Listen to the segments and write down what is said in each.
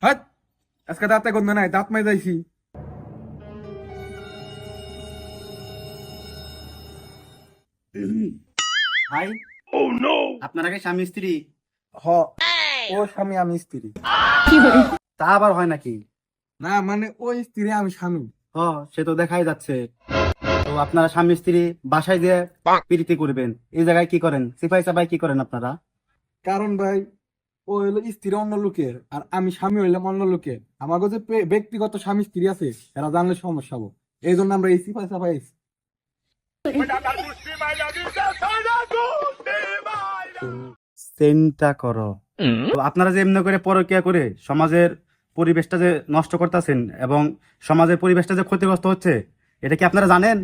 হাট, আজকে দাঁতে গন্ধ নাই, দাঁত মাই যাইছি। ভাই, আপনারা কি স্বামী স্ত্রী? হ, ও স্বামী আমি স্ত্রী। তা আবার হয় নাকি? না মানে ওই স্ত্রী আমি স্বামী। হ, সে তো দেখাই যাচ্ছে। তো আপনারা স্বামী স্ত্রী বাসায় যে প্রীতি করবেন, এই জায়গায় কি করেন? সিপাই সাপাই কি করেন আপনারা? কারণ ভাই ও হইলো স্ত্রী অন্য লোকের, আর আমি স্বামী হইলাম অন্য লোকের। আমাকে যে ব্যক্তিগত স্বামী স্ত্রী আছে এরা জানলে সমস্যা হবো, এই জন্য আমরা এই সিপাই সাপাই। চিন্তা করো। তো আপনারা যে এমনি করে পরকিয়া করে সমাজের পরিবেশটা যে নষ্ট করতেছেন এবং সমাজের পরিবেশটা যে ক্ষতিগ্রস্ত হচ্ছে, এটা কি আপনারা জানেন?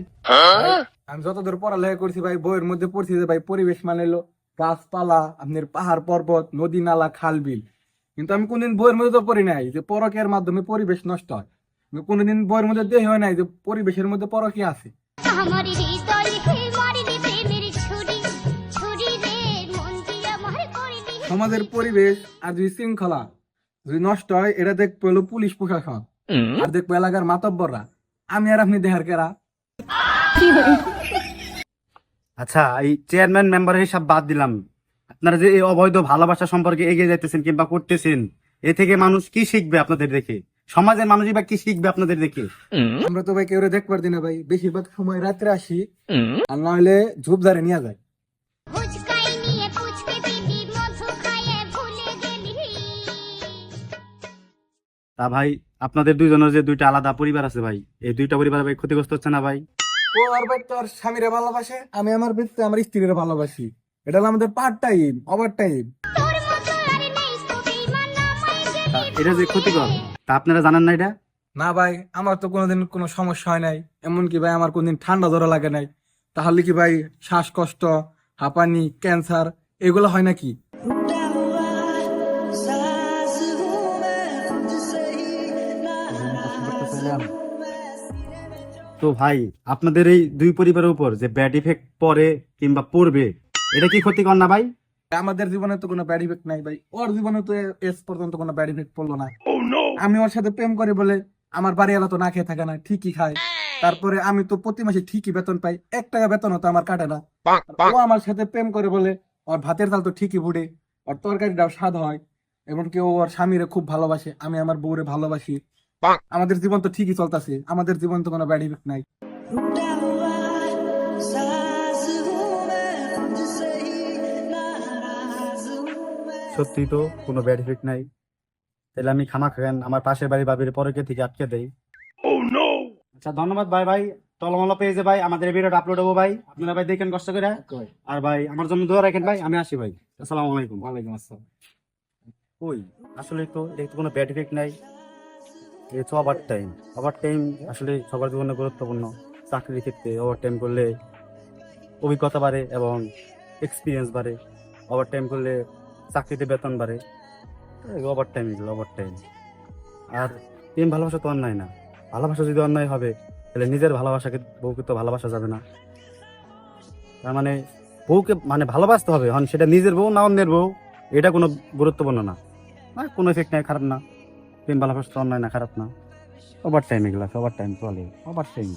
আমি যতদূর পড়ালেখা করছি ভাই, বইয়ের মধ্যে পড়ছি যে ভাই পরিবেশ মানে হলো গাছপালা, আপনার পাহাড় পর্বত, নদী নালা, খাল বিল। কিন্তু আমি কোনদিন বইয়ের মধ্যে তো পড়ি নাই যে পরকীয়ার মাধ্যমে পরিবেশ নষ্ট হয়। আমি কোনোদিন বইয়ের মধ্যে দেখি হয় নাই যে পরিবেশের মধ্যে পরকীয়া আছে। সমাজের পরিবেশ আর যদি শৃঙ্খলা যদি নষ্ট হয়, এটা দেখবো হলো পুলিশ প্রশাসন, আর দেখবো এলাকার মাতব্বররা। আমি আর আপনি দেহার কেরা। আচ্ছা, এই চেয়ারম্যান মেম্বারের হিসাব বাদ দিলাম। আপনারা যে এই অবৈধ ভালোবাসা সম্পর্কে এগিয়ে যাইতেছেন কিংবা করতেছেন, এ থেকে মানুষ কি শিখবে আপনাদের দেখে? সমাজের মানুষই বা কি শিখবে আপনাদের দেখে? আমরা তো ভাই কেউ দেখবার দিনা ভাই, বেশিরভাগ সময় রাত্রে আসি, আর নইলে ঝোপঝাড়ে নিয়ে যায়। তা ভাই, আপনাদের দুইজনের যে দুইটা আলাদা পরিবার আছে ভাই, এই দুইটা পরিবার ভাই ক্ষতিগ্রস্ত হচ্ছে না ভাই? ও আর ভাই তোর স্বামীরে ভালোবাসে, আমি আমার ব্যক্তি আমার স্ত্রীরে ভালোবাসি। এটা হলো আমাদের পার্ট টাইম, ওভার টাইম। এটা যে ক্ষতিকর, তা আপনারা জানেন না এটা? না ভাই, আমার তো কোনোদিন কোনো সমস্যা হয় নাই। এমনকি ভাই আমার কোনদিন ঠান্ডা জ্বর লাগে নাই। তাহলে কি ভাই শ্বাসকষ্ট, হাঁপানি, ক্যান্সার এগুলো হয় নাকি? তো ভাই, আপনাদের এই দুই পরিবারের উপর যে ব্যাড ইফেক্ট পড়ে কিংবা পড়বে, এটা কি ক্ষতিকর না ভাই? আমাদের জীবনে তো কোনো ব্যাড ইফেক্ট নাই ভাই, ওর জীবনে তো এস পর্যন্ত কোনো ব্যাড ইফেক্ট পড়লো না। আমি ওর সাথে প্রেম করি বলে আমার বাড়ি এলা তো না খেয়ে থাকে না, ঠিকই খায়। তারপরে আমি তো প্রতি মাসে ঠিকই বেতন পাই, 1 টাকা বেতন তো আমার কাটে না। ও আমার সাথে প্রেম করে বলে ওর ভাতের তাল তো ঠিকই ফুটে, ওর তরকারিটাও স্বাদ হয়। এমনকি ও ওর স্বামীরে খুব ভালোবাসে, আমি আমার বউরে ভালোবাসি। আমাদের জীবন তো ঠিকই চলতেছে, আমাদের জীবন তো কোনো ব্যাড ইফেক্ট নাই। সত্যি তো কোনো ব্যাড ইফেক্ট নাই। তাহলে আমি খামা খান আমার পাশের বাড়ি বাবির পরকে থেকে আটকে দেই। আচ্ছা, ধন্যবাদ ভাই। ভাই টলমল পেয়েছে ভাই, আমাদের ভিডিওটা আপলোড হবো ভাই, আপনারা ভাই দেখেন কষ্ট করে। আর ভাই আমার জন্য দোয়া রাখেন ভাই, আমি আসি ভাই। আসসালামু আলাইকুম। ওয়ালাইকুম আসসালাম। ওই, আসলে তো এটা তো কোনো ব্যাড ইফেক্ট নাই, এই তো ওভার টাইম। ওভার টাইম আসলে সবার জীবনে গুরুত্বপূর্ণ। চাকরির ক্ষেত্রে ওভার টাইম করলে অভিজ্ঞতা বাড়ে এবং এক্সপিরিয়েন্স বাড়ে। ওভার টাইম করলে চাকরিতে বেতন বাড়ে। ওভার টাইম, এগুলো ওভার টাইম। আর প্রেম ভালোবাসা তো অন্যায় না। ভালোবাসা যদি অন্যায় হবে, তাহলে নিজের ভালোবাসাকে বউকে তো ভালোবাসা যাবে না। তার মানে বউকে মানে ভালোবাসতে হবে, হন সেটা নিজের বউ না অন্যের বউ, এটা কোনো গুরুত্বপূর্ণ না। না, কোনো এফেক্ট নাই, খারাপ না। প্রেম ভালোবাসা তো অন্যায় না, খারাপ না। ওভার টাইম, এগুলা ওভার টাইম চলে, ওভার টাইম।